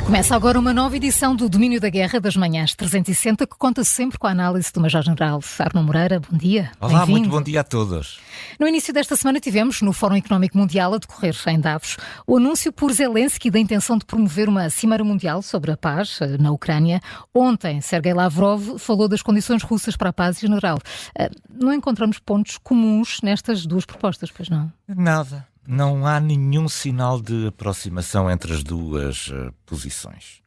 Começa agora uma nova edição do Domínio da Guerra das Manhãs 360, que conta sempre com a análise do Major-General Arno Moreira. Bom dia. Olá, muito bom dia a todos. No início desta semana tivemos, no Fórum Económico Mundial a decorrer em Davos, o anúncio por Zelensky da intenção de promover uma cimeira mundial sobre a paz na Ucrânia. Ontem, Sergei Lavrov falou das condições russas para a paz em geral. Não encontramos pontos comuns nestas duas propostas, pois não? Nada. Não há nenhum sinal de aproximação entre as duas posições.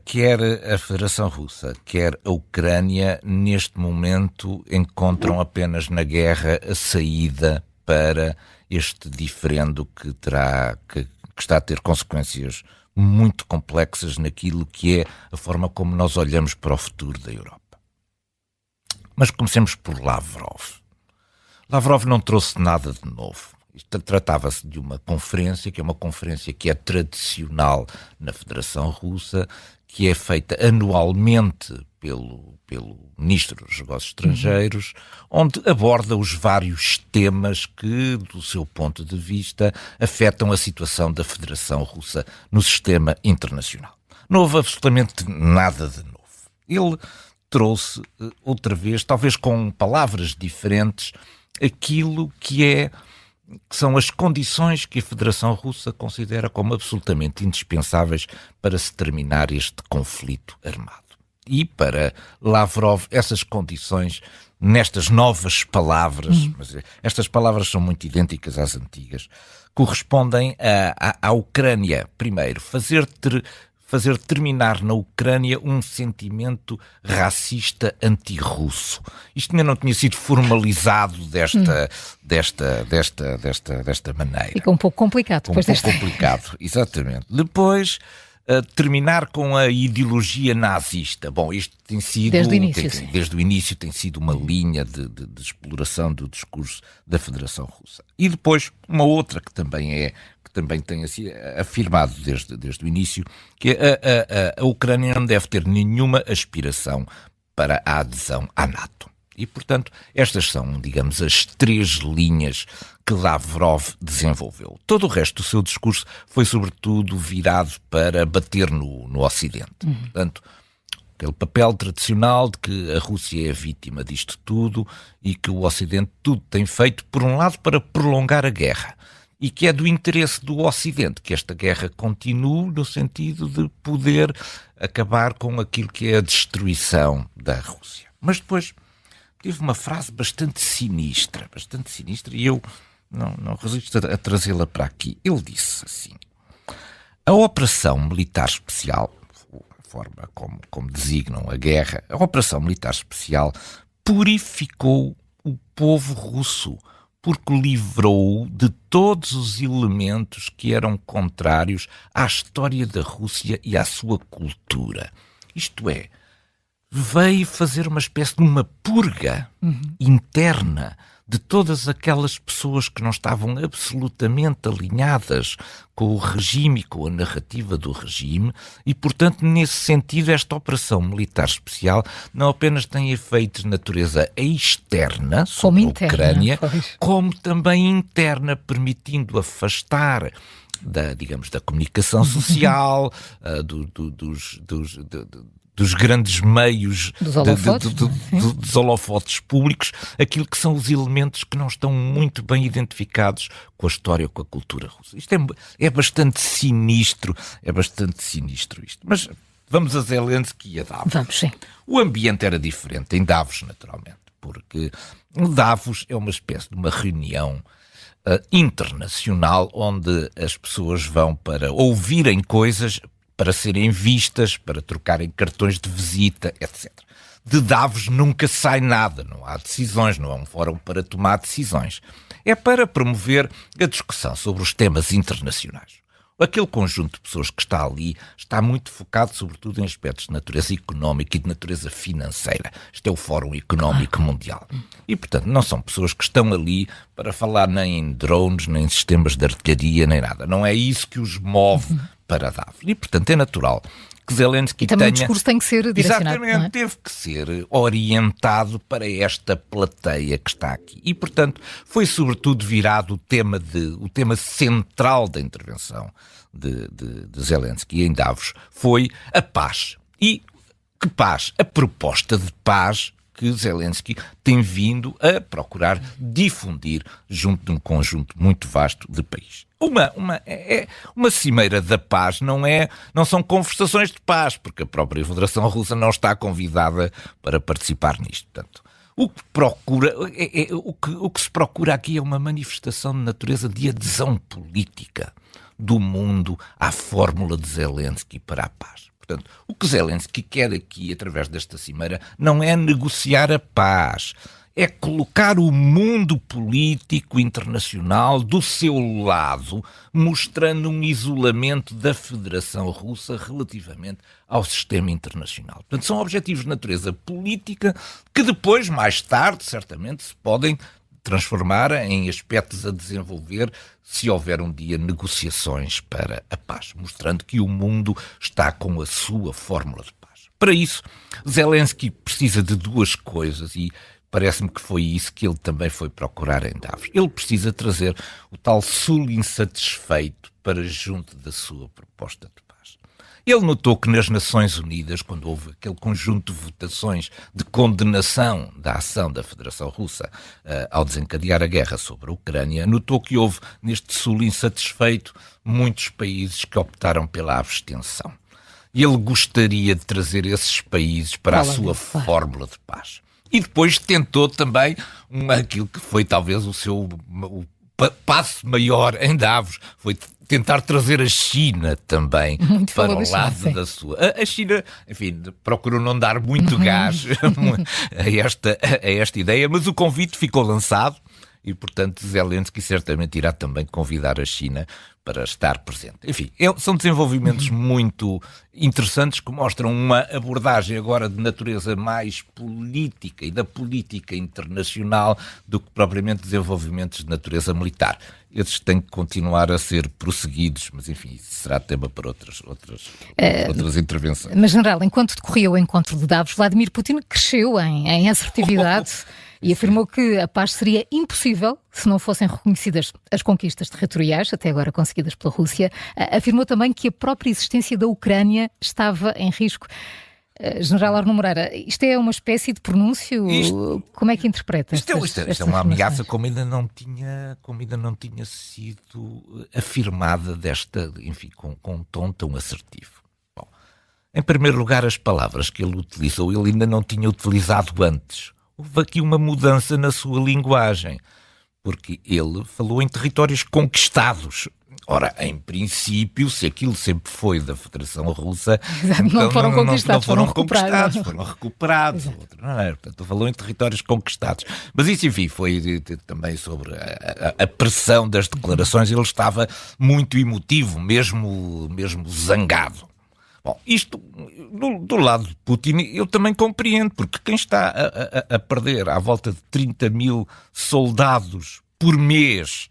Quer a Federação Russa, quer a Ucrânia, neste momento encontram apenas na guerra a saída para este diferendo que está a ter consequências muito complexas naquilo que é a forma como nós olhamos para o futuro da Europa. Mas comecemos por Lavrov. Lavrov não trouxe nada de novo. Tratava-se de uma conferência, que é uma conferência que é tradicional na Federação Russa, que é feita anualmente pelo Ministro dos Negócios Estrangeiros, onde aborda os vários temas que, do seu ponto de vista, afetam a situação da Federação Russa no sistema internacional. Não houve absolutamente nada de novo. Ele trouxe outra vez, talvez com palavras diferentes, aquilo que são as condições que a Federação Russa considera como absolutamente indispensáveis para se terminar este conflito armado. E para Lavrov, essas condições, nestas novas palavras, mas estas palavras são muito idênticas às antigas, correspondem à Ucrânia, primeiro, fazer terminar na Ucrânia um sentimento racista anti-russo. Isto ainda não tinha sido formalizado desta maneira. Fica um pouco complicado. Complicado, exatamente. Depois, terminar com a ideologia nazista. Bom, isto tem sido... Desde o início tem sido uma linha de exploração do discurso da Federação Russa. E depois, uma outra que também tem assim, afirmado desde o início, que a Ucrânia não deve ter nenhuma aspiração para a adesão à NATO. E, portanto, estas são, digamos, as três linhas que Lavrov desenvolveu. Todo o resto do seu discurso foi, sobretudo, virado para bater no Ocidente. Portanto, aquele papel tradicional de que a Rússia é a vítima disto tudo e que o Ocidente tudo tem feito, por um lado, para prolongar a guerra. E que é do interesse do Ocidente que esta guerra continue no sentido de poder acabar com aquilo que é a destruição da Rússia. Mas depois teve uma frase bastante sinistra, e eu não resisto a trazê-la para aqui. Ele disse assim: a operação militar especial, a forma como designam a guerra, a operação militar especial purificou o povo russo, porque o livrou de todos os elementos que eram contrários à história da Rússia e à sua cultura. Isto é, veio fazer uma espécie de uma purga interna de todas aquelas pessoas que não estavam absolutamente alinhadas com o regime e com a narrativa do regime e, portanto, nesse sentido, esta operação militar especial não apenas tem efeitos de natureza externa sobre a Ucrânia, como também interna, permitindo afastar da comunicação social, dos grandes meios dos holofotes públicos, aquilo que são os elementos que não estão muito bem identificados com a história, com a cultura russa. Isto é bastante sinistro isto. Mas vamos a Zelensky e a Davos. Vamos, sim. O ambiente era diferente em Davos, naturalmente, porque Davos é uma espécie de uma reunião internacional onde as pessoas vão para ouvirem coisas, para serem vistas, para trocarem cartões de visita, etc. De Davos nunca sai nada, não há decisões, não há um fórum para tomar decisões. É para promover a discussão sobre os temas internacionais. Aquele conjunto de pessoas que está ali está muito focado, sobretudo, em aspectos de natureza económica e de natureza financeira. Este é o Fórum Económico Mundial. E, portanto, não são pessoas que estão ali para falar nem em drones, nem em sistemas de artilharia, nem nada. Não é isso que os move para Davos. E, portanto, é natural que Zelensky também o discurso tem que ser direcionado. Exatamente, teve que ser orientado para esta plateia que está aqui. E, portanto, foi sobretudo virado o tema central da intervenção de Zelensky em Davos, foi a paz. E que paz? A proposta de paz que Zelensky tem vindo a procurar difundir junto de um conjunto muito vasto de países. Uma cimeira da paz não são conversações de paz, porque a própria Federação Russa não está convidada para participar nisto. Portanto, o que se procura aqui é uma manifestação de natureza de adesão política do mundo à fórmula de Zelensky para a paz. Portanto, o que Zelensky quer aqui, através desta cimeira, não é negociar a paz, é colocar o mundo político internacional do seu lado, mostrando um isolamento da Federação Russa relativamente ao sistema internacional. Portanto, são objetivos de natureza política que depois, mais tarde, certamente, se podem transformar em aspectos a desenvolver se houver um dia negociações para a paz, mostrando que o mundo está com a sua fórmula de paz. Para isso, Zelensky precisa de duas coisas e parece-me que foi isso que ele também foi procurar em Davos. Ele precisa trazer o tal sul insatisfeito para junto da sua proposta de paz. Ele notou que nas Nações Unidas, quando houve aquele conjunto de votações de condenação da ação da Federação Russa ao desencadear a guerra sobre a Ucrânia, notou que houve neste sul insatisfeito muitos países que optaram pela abstenção. E ele gostaria de trazer esses países para a sua fórmula de paz. E depois tentou também aquilo que foi talvez o passo maior em Davos, foi tentar trazer a China também para o lado da sua. A China, enfim, procurou não dar muito gás a esta ideia, mas o convite ficou lançado e, portanto, Zelensky certamente irá também convidar a China para estar presente. Enfim, são desenvolvimentos muito interessantes que mostram uma abordagem agora de natureza mais política e da política internacional do que propriamente desenvolvimentos de natureza militar. Esses têm que continuar a ser prosseguidos, mas enfim, isso será tema para outras intervenções. Mas, general, enquanto decorria o encontro de Davos, Vladimir Putin cresceu em assertividade e afirmou que a paz seria impossível se não fossem reconhecidas as conquistas territoriais, até agora conseguidas pela Rússia. Afirmou também que a própria existência da Ucrânia estava em risco. General Arno Moreira, isto é uma espécie de pronúncio? Como é que interpreta isto é uma ameaça como ainda não tinha sido afirmada com um tom tão assertivo. Bom, em primeiro lugar, as palavras que ele utilizou, ele ainda não tinha utilizado antes. Houve aqui uma mudança na sua linguagem, porque ele falou em territórios conquistados. Ora, em princípio, se aquilo sempre foi da Federação Russa, então não foram conquistados, foram recuperados. Portanto, falou em territórios conquistados. Mas isso, enfim, foi também sobre a pressão das declarações. Ele estava muito emotivo, mesmo zangado. Bom, isto, do lado de Putin, eu também compreendo, porque quem está a perder à volta de 30 mil soldados por mês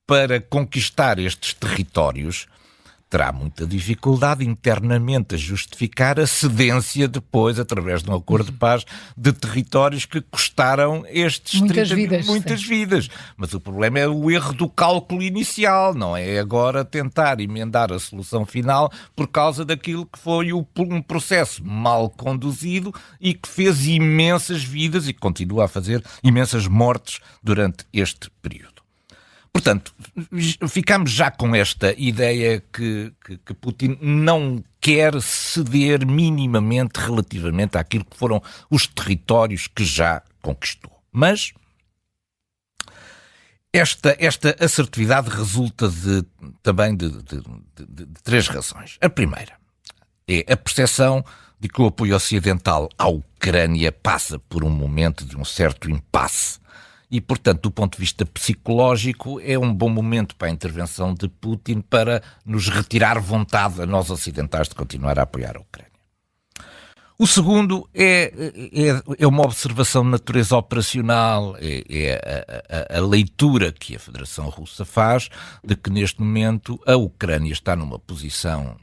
para conquistar estes territórios, terá muita dificuldade internamente a justificar a cedência depois, através de um acordo de paz, de territórios que custaram estes muitas vidas. Mas o problema é o erro do cálculo inicial, não é agora tentar emendar a solução final por causa daquilo que foi um processo mal conduzido e que fez imensas vidas e continua a fazer imensas mortes durante este período. Portanto, ficamos já com esta ideia que Putin não quer ceder minimamente relativamente àquilo que foram os territórios que já conquistou. Mas esta assertividade resulta também de três razões. A primeira é a percepção de que o apoio ocidental à Ucrânia passa por um momento de um certo impasse. E, portanto, do ponto de vista psicológico, é um bom momento para a intervenção de Putin para nos retirar vontade a nós ocidentais de continuar a apoiar a Ucrânia. O segundo é uma observação de natureza operacional, a leitura que a Federação Russa faz de que, neste momento, a Ucrânia está numa posição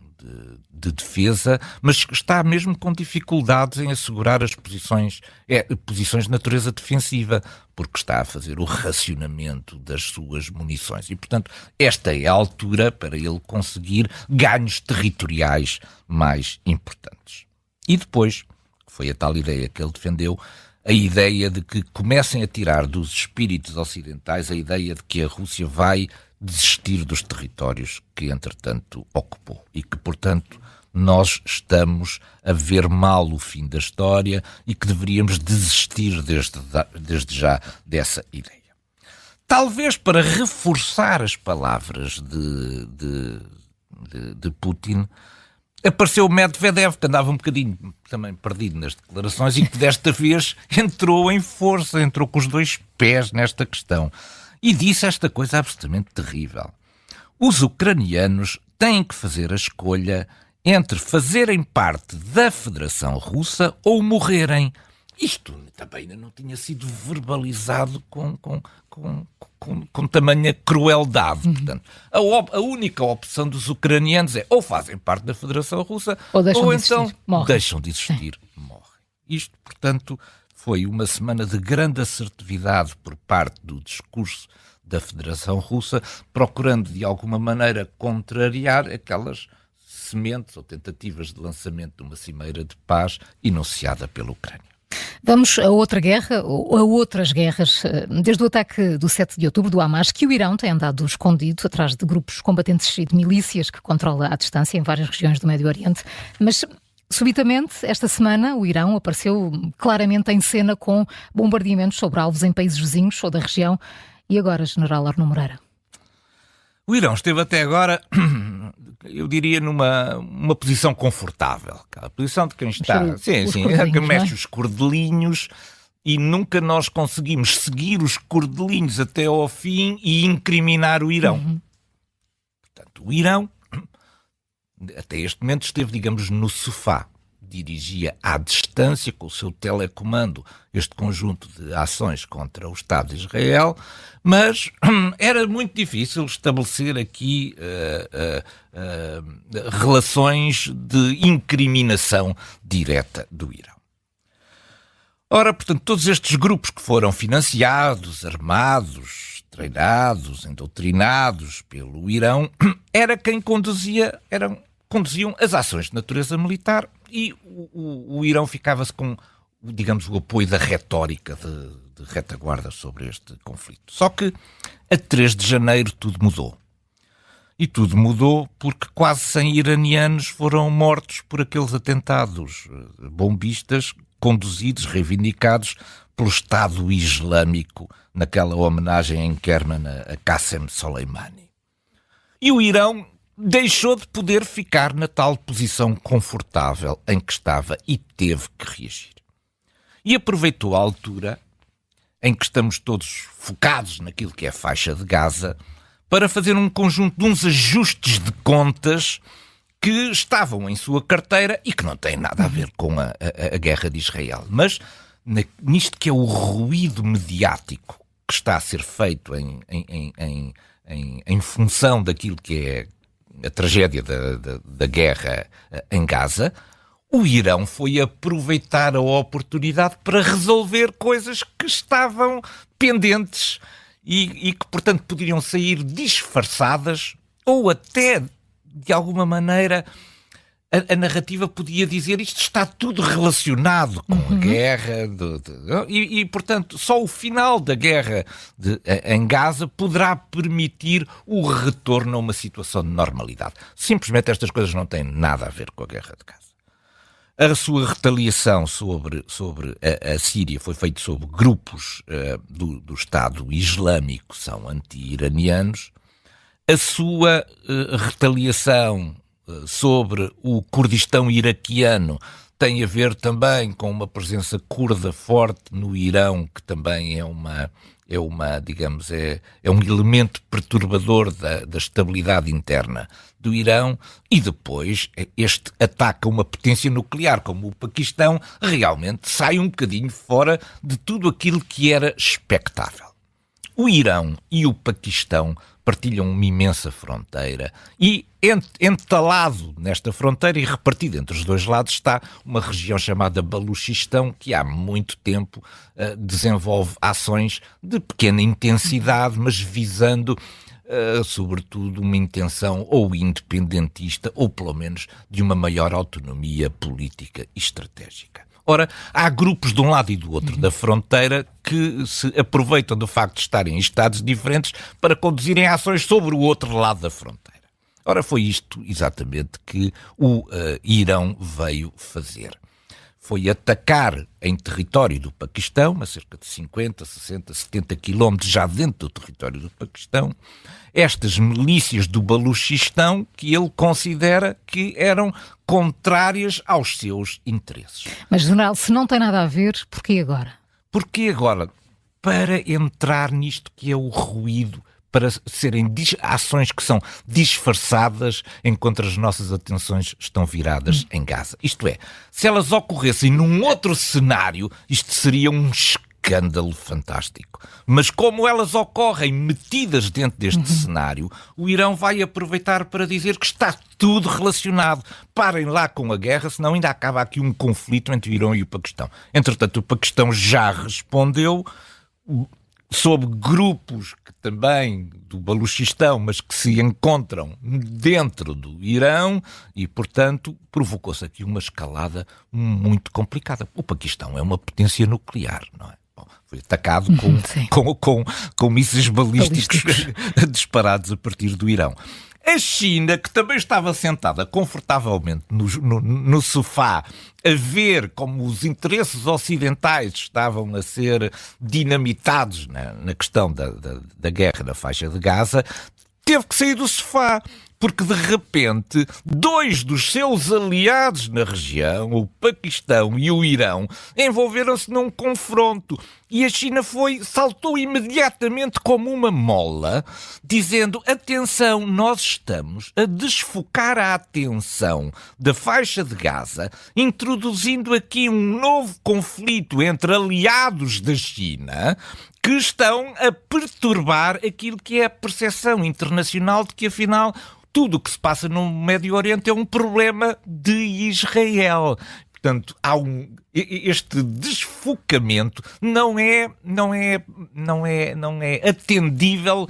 de defesa, mas está mesmo com dificuldades em assegurar as posições de natureza defensiva, porque está a fazer o racionamento das suas munições. E, portanto, esta é a altura para ele conseguir ganhos territoriais mais importantes. E depois, foi a tal ideia que ele defendeu, a ideia de que comecem a tirar dos espíritos ocidentais a ideia de que a Rússia vai desistir dos territórios que, entretanto, ocupou. E que, portanto, nós estamos a ver mal o fim da história e que deveríamos desistir desde já dessa ideia. Talvez para reforçar as palavras de Putin, apareceu o Medvedev, que andava um bocadinho também perdido nas declarações e que desta vez entrou em força, entrou com os dois pés nesta questão. E disse esta coisa absolutamente terrível. Os ucranianos têm que fazer a escolha entre fazerem parte da Federação Russa ou morrerem. Isto também ainda não tinha sido verbalizado com tamanha crueldade. Portanto, a única opção dos ucranianos é ou fazem parte da Federação Russa ou então deixam de existir, morrem. Isto, portanto, foi uma semana de grande assertividade por parte do discurso da Federação Russa, procurando de alguma maneira contrariar aquelas sementes ou tentativas de lançamento de uma cimeira de paz enunciada pela Ucrânia. Vamos a outra guerra, ou a outras guerras, desde o ataque do 7 de outubro do Hamas, que o Irão tem andado escondido atrás de grupos combatentes e de milícias que controla à distância em várias regiões do Médio Oriente. Mas, subitamente, esta semana, o Irão apareceu claramente em cena com bombardeamentos sobre alvos em países vizinhos ou da região. E agora, General Arno Moreira? O Irão esteve até agora, eu diria, numa posição confortável. A posição de quem está... que mexe os cordelinhos e nunca nós conseguimos seguir os cordelinhos até ao fim e incriminar o Irão. Portanto, o Irão, até este momento, esteve, digamos, no sofá. Dirigia à distância, com o seu telecomando, este conjunto de ações contra o Estado de Israel, mas era muito difícil estabelecer aqui relações de incriminação direta do Irão. Ora, portanto, todos estes grupos que foram financiados, armados, treinados, endoutrinados pelo Irão, era quem conduziam as ações de natureza militar e o Irão ficava-se com, digamos, o apoio da retórica de retaguarda sobre este conflito. Só que a 3 de janeiro tudo mudou. E tudo mudou porque quase 100 iranianos foram mortos por aqueles atentados bombistas conduzidos, reivindicados pelo Estado Islâmico naquela homenagem em Kerman a Qassem Soleimani. E o Irão deixou de poder ficar na tal posição confortável em que estava e teve que reagir. E aproveitou a altura em que estamos todos focados naquilo que é a faixa de Gaza para fazer um conjunto de uns ajustes de contas que estavam em sua carteira e que não têm nada a ver com a guerra de Israel. Mas nisto que é o ruído mediático que está a ser feito em função daquilo que é a tragédia da guerra em Gaza, o Irão foi aproveitar a oportunidade para resolver coisas que estavam pendentes e que, portanto, poderiam sair disfarçadas ou até, de alguma maneira, a narrativa podia dizer isto está tudo relacionado com a guerra e, portanto, só o final da guerra em Gaza poderá permitir o retorno a uma situação de normalidade. Simplesmente estas coisas não têm nada a ver com a guerra de Gaza. A sua retaliação sobre a Síria foi feita sobre grupos do Estado Islâmico, são anti-iranianos. A sua retaliação sobre o Kurdistão iraquiano tem a ver também com uma presença curda forte no Irão, que também é um elemento perturbador da estabilidade interna do Irão. E depois este ataque a uma potência nuclear como o Paquistão realmente sai um bocadinho fora de tudo aquilo que era expectável. O Irão e o Paquistão partilham uma imensa fronteira e entalado nesta fronteira e repartido entre os dois lados está uma região chamada Baluchistão, que há muito tempo desenvolve ações de pequena intensidade, mas visando sobretudo uma intenção ou independentista ou pelo menos de uma maior autonomia política e estratégica. Ora, há grupos de um lado e do outro da fronteira que se aproveitam do facto de estarem em estados diferentes para conduzirem ações sobre o outro lado da fronteira. Ora, foi isto exatamente que o Irão veio fazer. Foi atacar em território do Paquistão, a cerca de 50, 60, 70 quilómetros já dentro do território do Paquistão, estas milícias do Baluchistão que ele considera que eram contrárias aos seus interesses. Mas, general, se não tem nada a ver, porquê agora? Porquê agora? Para entrar nisto que é o ruído, para serem ações que são disfarçadas enquanto as nossas atenções estão viradas em Gaza. Isto é, se elas ocorressem num outro cenário, isto seria um escândalo fantástico. Mas como elas ocorrem metidas dentro deste cenário, o Irão vai aproveitar para dizer que está tudo relacionado. Parem lá com a guerra, senão ainda acaba aqui um conflito entre o Irão e o Paquistão. Entretanto, o Paquistão já respondeu sob grupos que também do Baluchistão, mas que se encontram dentro do Irão e, portanto, provocou-se aqui uma escalada muito complicada. O Paquistão é uma potência nuclear, não é? Bom, foi atacado com mísseis balísticos disparados a partir do Irão. A China, que também estava sentada confortavelmente no sofá a ver como os interesses ocidentais estavam a ser dinamitados na questão da guerra na faixa de Gaza, teve que sair do sofá, porque de repente 2 dos seus aliados na região, o Paquistão e o Irão, envolveram-se num confronto e a China saltou imediatamente como uma mola, dizendo: atenção, nós estamos a desfocar a atenção da faixa de Gaza, introduzindo aqui um novo conflito entre aliados da China que estão a perturbar aquilo que é a percepção internacional de que, afinal, tudo o que se passa no Médio Oriente é um problema de Israel. Portanto, este desfocamento não é atendível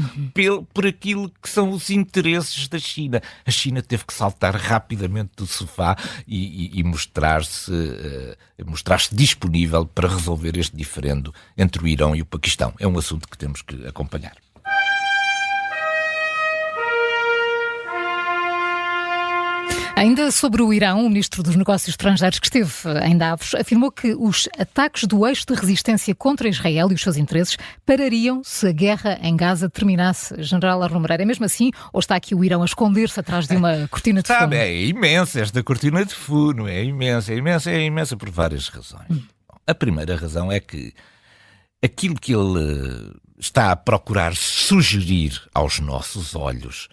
por aquilo que são os interesses da China. A China teve que saltar rapidamente do sofá e mostrar-se disponível para resolver este diferendo entre o Irão e o Paquistão. É um assunto que temos que acompanhar. Ainda sobre o Irão, o ministro dos Negócios Estrangeiros, que esteve em Davos, afirmou que os ataques do eixo de resistência contra Israel e os seus interesses parariam se a guerra em Gaza terminasse. General Arno Moreira, é mesmo assim? Ou está aqui o Irão a esconder-se atrás de uma cortina de fumo? É imensa esta cortina de fumo, é imensa por várias razões. A primeira razão é que aquilo que ele está a procurar sugerir aos nossos olhos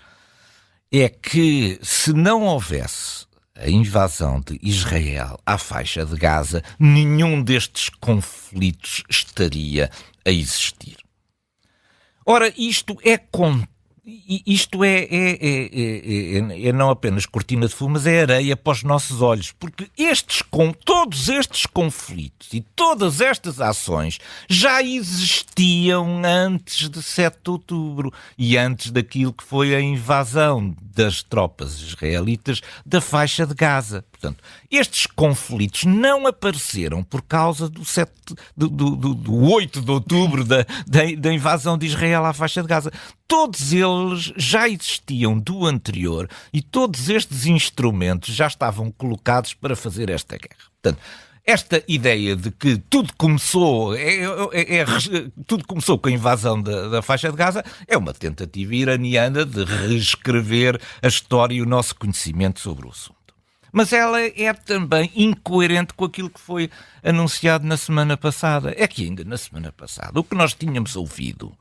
é que, se não houvesse a invasão de Israel à faixa de Gaza, nenhum destes conflitos estaria a existir. Ora, isto é não apenas cortina de fumo, mas é areia para os nossos olhos, porque todos estes conflitos e todas estas ações já existiam antes de 7 de outubro e antes daquilo que foi a invasão das tropas israelitas da faixa de Gaza. Portanto, estes conflitos não apareceram por causa do 8 de outubro da invasão de Israel à faixa de Gaza. Todos eles já existiam do anterior e todos estes instrumentos já estavam colocados para fazer esta guerra. Portanto, esta ideia de que tudo começou com a invasão da faixa de Gaza é uma tentativa iraniana de reescrever a história e o nosso conhecimento sobre o assunto. Mas ela é também incoerente com aquilo que foi anunciado na semana passada. É que ainda na semana passada o que nós tínhamos ouvido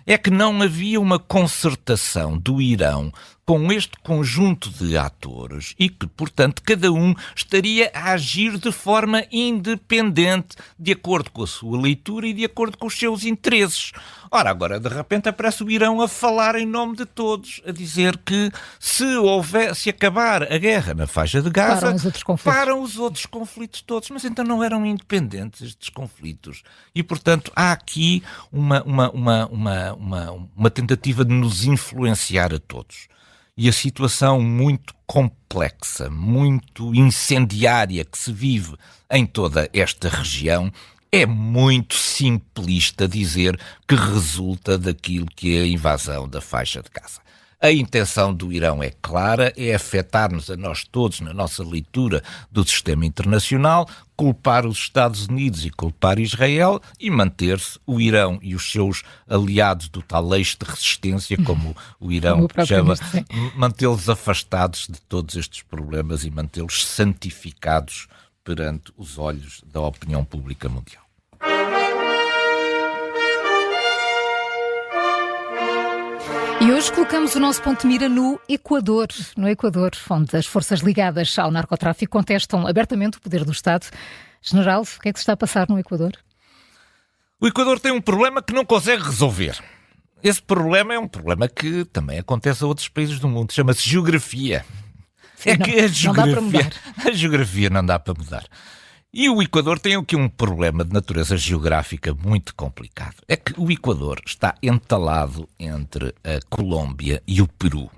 é que não havia uma concertação do Irão com este conjunto de atores e que, portanto, cada um estaria a agir de forma independente, de acordo com a sua leitura e de acordo com os seus interesses. Ora, agora, de repente, aparece o Irão a falar em nome de todos, a dizer que se acabar a guerra na faixa de Gaza, param os outros conflitos todos. Mas então não eram independentes estes conflitos. E, portanto, há aqui uma tentativa de nos influenciar a todos. E a situação muito complexa, muito incendiária que se vive em toda esta região é muito simplista dizer que resulta daquilo que é a invasão da faixa de Gaza. A intenção do Irão é clara, é afetar-nos a nós todos na nossa leitura do sistema internacional, culpar os Estados Unidos e culpar Israel e manter-se o Irão e os seus aliados do tal eixo de resistência, como o Irão chama, mantê-los afastados de todos estes problemas e mantê-los santificados perante os olhos da opinião pública mundial. E hoje colocamos o nosso ponto de mira no Equador, onde as forças ligadas ao narcotráfico contestam abertamente o poder do Estado. General, o que é que se está a passar no Equador? O Equador tem um problema que não consegue resolver. Esse problema é um problema que também acontece a outros países do mundo. Chama-se geografia. Sim, a geografia não dá para mudar. E o Equador tem aqui um problema de natureza geográfica muito complicado. É que o Equador está entalado entre a Colômbia e o Peru.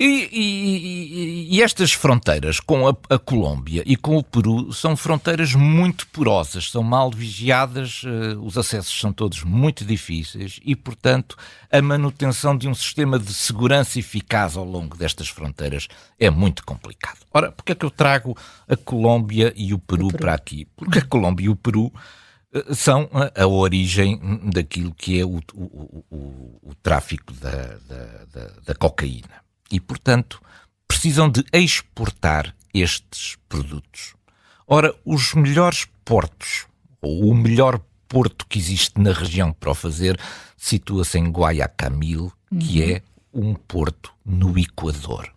E estas fronteiras com a Colômbia e com o Peru são fronteiras muito porosas, são mal vigiadas, os acessos são todos muito difíceis e, portanto, a manutenção de um sistema de segurança eficaz ao longo destas fronteiras é muito complicado. Ora, porque é que eu trago a Colômbia e o Peru para aqui? Porque a Colômbia e o Peru são a origem daquilo que é o tráfico da cocaína. E, portanto, precisam de exportar estes produtos. Ora, os melhores portos, ou o melhor porto que existe na região para o fazer, situa-se em Guayaquil, que é um porto no Equador.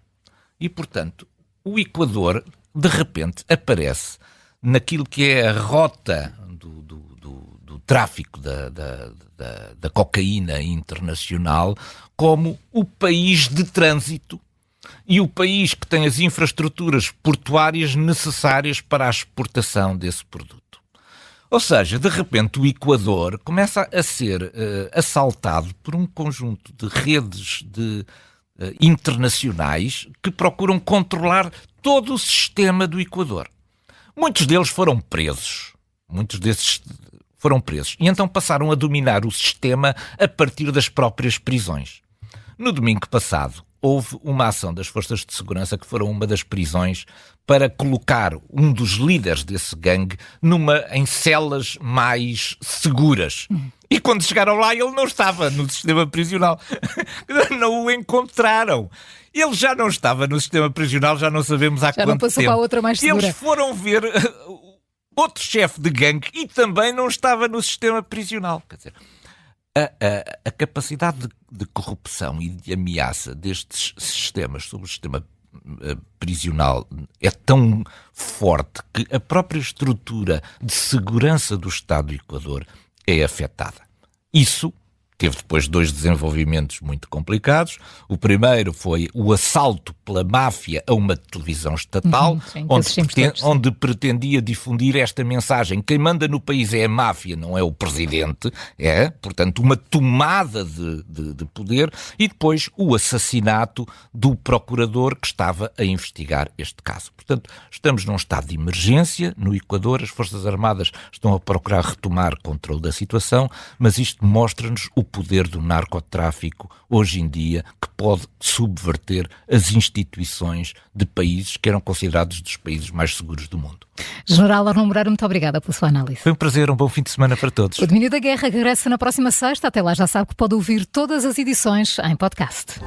E, portanto, o Equador, de repente, aparece naquilo que é a rota do tráfico da cocaína internacional como o país de trânsito e o país que tem as infraestruturas portuárias necessárias para a exportação desse produto. Ou seja, de repente o Equador começa a ser assaltado por um conjunto de redes internacionais que procuram controlar todo o sistema do Equador. Muitos deles foram presos. E então passaram a dominar o sistema a partir das próprias prisões. No domingo passado, houve uma ação das forças de segurança que foram uma das prisões para colocar um dos líderes desse gangue em celas mais seguras. E quando chegaram lá, ele não estava no sistema prisional. Não o encontraram. Ele já não estava no sistema prisional, já não sabemos há quanto tempo. Já não passou para a outra mais segura. Eles foram ver outro chefe de gangue e também não estava no sistema prisional. Quer dizer, a capacidade de corrupção e de ameaça destes sistemas sobre o sistema prisional é tão forte que a própria estrutura de segurança do Estado do Equador é afetada. Isso teve depois 2 desenvolvimentos muito complicados. O primeiro foi o assalto pela máfia a uma televisão estatal, onde pretendia difundir esta mensagem: quem manda no país é a máfia, não é o presidente. É, portanto, uma tomada de poder. E depois o assassinato do procurador que estava a investigar este caso. Portanto, estamos num estado de emergência no Equador, as Forças Armadas estão a procurar retomar controle da situação, mas isto mostra-nos o poder do narcotráfico hoje em dia, que pode subverter as instituições de países que eram considerados dos países mais seguros do mundo. General Arnaud Moreira, muito obrigada pela sua análise. Foi um prazer, um bom fim de semana para todos. O Domínio da Guerra regressa na próxima sexta. Até lá já sabe que pode ouvir todas as edições em podcast.